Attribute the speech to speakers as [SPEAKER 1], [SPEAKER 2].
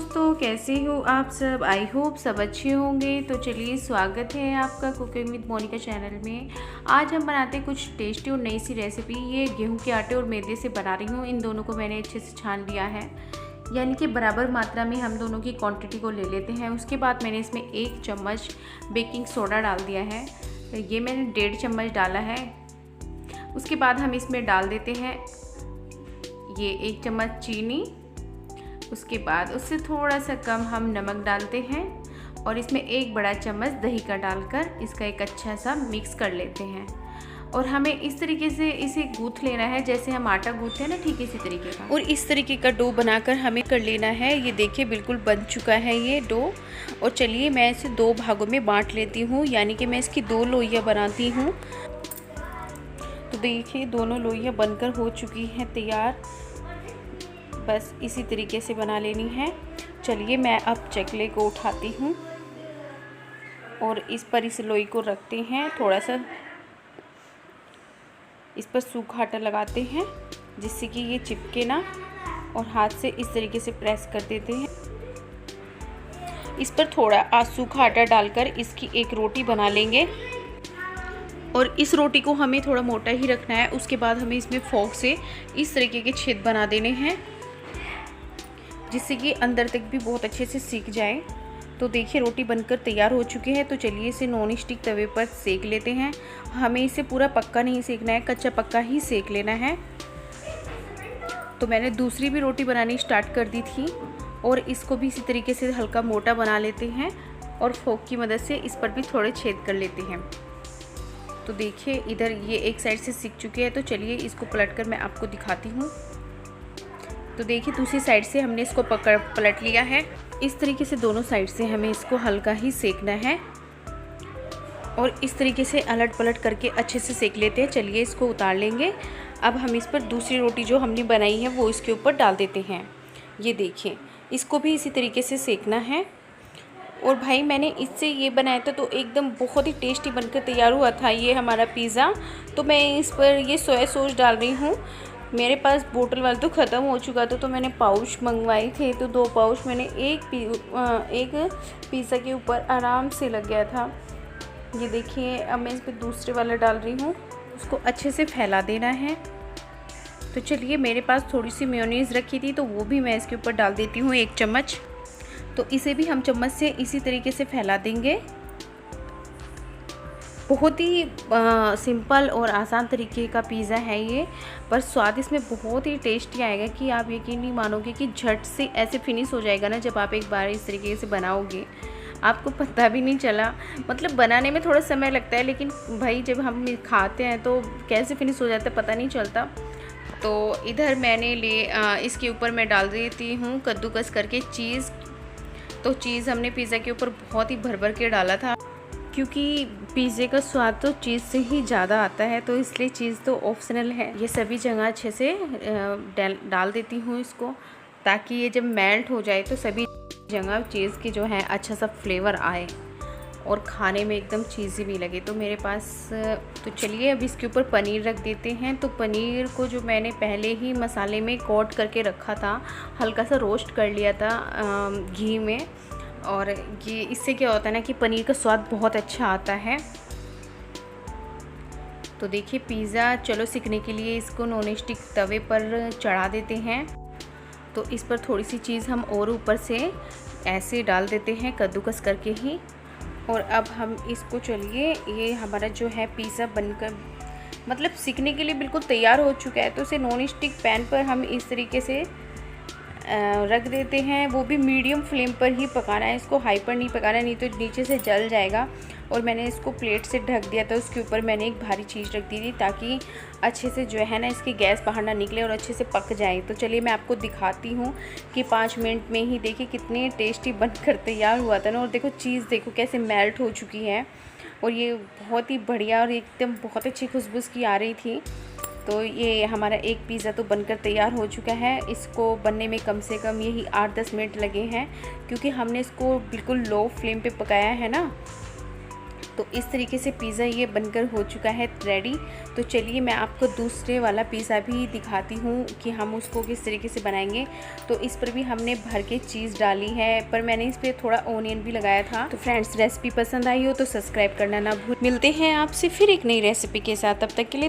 [SPEAKER 1] दोस्तों, कैसे हो आप सब। आई होप सब अच्छे होंगे। तो चलिए, स्वागत है आपका कुकिंग विद मोनिका चैनल में। आज हम बनाते हैं कुछ टेस्टी और नई सी रेसिपी। ये गेहूं के आटे और मैदे से बना रही हूँ। इन दोनों को मैंने अच्छे से छान लिया है, यानी कि बराबर मात्रा में हम दोनों की क्वांटिटी को ले लेते हैं। उसके बाद मैंने इसमें 1 चम्मच बेकिंग सोडा डाल दिया है। ये मैंने 1.5 चम्मच डाला है। उसके बाद हम इसमें डाल देते हैं ये 1 चम्मच चीनी। उसके बाद उससे थोड़ा सा कम हम नमक डालते हैं और इसमें 1 बड़ा चम्मच दही का डालकर इसका एक अच्छा सा मिक्स कर लेते हैं। और हमें इस तरीके से इसे गूँथ लेना है जैसे हम आटा गूँथते हैं ना, ठीक इसी तरीके का। और इस तरीके का डो बनाकर हमें कर लेना है। ये देखिए बिल्कुल बन चुका है ये डो। और चलिए मैं इसे 2 भागों में बांट लेती हूँ, यानी कि मैं इसकी 2 लोइयाँ बनाती हूँ। तो देखिए दोनों लोइयाँ बनकर हो चुकी हैं तैयार। बस इसी तरीके से बना लेनी है। चलिए मैं अब चकले को उठाती हूँ और इस पर इस लोई को रखते हैं। थोड़ा सा इस पर सूखा आटा लगाते हैं जिससे कि ये चिपके ना, और हाथ से इस तरीके से प्रेस कर देते हैं। इस पर थोड़ा सूखा आटा डालकर इसकी एक रोटी बना लेंगे। और इस रोटी को हमें थोड़ा मोटा ही रखना है। उसके बाद हमें इसमें फोक से इस तरीके के छेद बना देने हैं जिससे कि अंदर तक भी बहुत अच्छे से सीख जाए। तो देखिए रोटी बनकर तैयार हो चुकी है। तो चलिए इसे नॉन स्टिक तवे पर सेक लेते हैं। हमें इसे पूरा पक्का नहीं सेकना है, कच्चा पक्का ही सेक लेना है। तो मैंने दूसरी भी रोटी बनानी स्टार्ट कर दी थी और इसको भी इसी तरीके से हल्का मोटा बना लेते हैं और फोक की मदद से इस पर भी थोड़े छेद कर लेते हैं। तो देखिए इधर ये एक साइड से सीख चुकी है। तो चलिए इसको पलट कर मैं आपको दिखाती हूँ। तो देखिए दूसरी साइड से हमने इसको पलट लिया है। इस तरीके से दोनों साइड से हमें इसको हल्का ही सेकना है और इस तरीके से अलट पलट करके अच्छे से सेक लेते हैं। चलिए इसको उतार लेंगे। अब हम इस पर दूसरी रोटी जो हमने बनाई है वो इसके ऊपर डाल देते हैं। ये देखिए इसको भी इसी तरीके से सेकना है। और भाई मैंने इससे ये बनाया था तो एकदम बहुत ही टेस्टी बनकर तैयार हुआ था ये हमारा पिज़्ज़ा। तो मैं इस पर ये सोया सॉस डाल रही हूँ। मेरे पास बोतल वाला तो ख़त्म हो चुका था, तो मैंने पाउच मंगवाए थे। तो 2 पाउच मैंने एक पिज़्ज़ा के ऊपर आराम से लग गया था। ये देखिए अब मैं इस पर दूसरे वाला डाल रही हूँ। उसको अच्छे से फैला देना है। तो चलिए मेरे पास थोड़ी सी मेयोनीज़ रखी थी तो वो भी मैं इसके ऊपर डाल देती हूँ 1 चम्मच। तो इसे भी हम चम्मच से इसी तरीके से फैला देंगे। बहुत ही सिंपल और आसान तरीके का पिज़्ज़ा है ये, पर स्वाद इसमें बहुत ही टेस्टी आएगा कि आप यकीन नहीं मानोगे कि झट से ऐसे फिनिश हो जाएगा ना। जब आप एक बार इस तरीके से बनाओगे आपको पता भी नहीं चला। मतलब बनाने में थोड़ा समय लगता है, लेकिन भाई जब हम खाते हैं तो कैसे फिनिश हो जाता है पता नहीं चलता। तो इधर मैंने इसके ऊपर मैं डाल देती हूँ कद्दूकस करके चीज़। तो चीज़ हमने पिज़्ज़ा के ऊपर बहुत ही भर भर के डाला था, क्योंकि पिज़्ज़े का स्वाद तो चीज़ से ही ज़्यादा आता है, तो इसलिए चीज़ तो ऑप्शनल है। ये सभी जगह अच्छे से डाल देती हूँ इसको, ताकि ये जब मेल्ट हो जाए तो सभी जगह चीज़ की जो है अच्छा सा फ्लेवर आए और खाने में एकदम चीज़ी भी लगे। तो मेरे पास तो चलिए अब इसके ऊपर पनीर रख देते हैं। तो पनीर को जो मैंने पहले ही मसाले में कोट करके रखा था, हल्का सा रोस्ट कर लिया था घी में। और ये इससे क्या होता है ना कि पनीर का स्वाद बहुत अच्छा आता है। तो देखिए पिज़्ज़ा चलो सीखने के लिए इसको नॉन स्टिक तवे पर चढ़ा देते हैं। तो इस पर थोड़ी सी चीज़ हम और ऊपर से ऐसे डाल देते हैं कद्दूकस करके ही। और अब हम इसको चलिए ये हमारा जो है पिज़्ज़ा बनकर मतलब सीखने के लिए बिल्कुल तैयार हो चुका है। तो इसे नॉन स्टिक पैन पर हम इस तरीके से रख देते हैं। वो भी मीडियम फ्लेम पर ही पकाना है, इसको हाई पर नहीं पकाना, नहीं तो नीचे से जल जाएगा। और मैंने इसको प्लेट से ढक दिया था। उसके ऊपर मैंने एक भारी चीज़ रख दी थी ताकि अच्छे से जो है ना इसकी गैस बाहर ना निकले और अच्छे से पक जाए। तो चलिए मैं आपको दिखाती हूँ कि 5 मिनट में ही देखिए कितने टेस्टी बनकर तैयार हुआ था ना। और देखो चीज़ देखो कैसे मेल्ट हो चुकी है और ये बहुत ही बढ़िया और एकदम बहुत अच्छी खुशबू की आ रही थी। तो ये हमारा एक पिज़्ज़ा तो बनकर तैयार हो चुका है। इसको बनने में कम से कम यही 8-10 मिनट लगे हैं, क्योंकि हमने इसको बिल्कुल लो फ्लेम पे पकाया है ना। तो इस तरीके से पिज़्ज़ा ये बनकर हो चुका है रेडी। तो चलिए मैं आपको दूसरे वाला पिज़्ज़ा भी दिखाती हूँ कि हम उसको किस तरीके से बनाएंगे। तो इस पर भी हमने भर के चीज़ डाली है, पर मैंने इस पर थोड़ा ओनियन भी लगाया था। तो फ्रेंड्स रेसिपी पसंद आई हो तो सब्सक्राइब करना ना भूल। मिलते हैं आपसे फिर एक नई रेसिपी के साथ, तब तक के लिए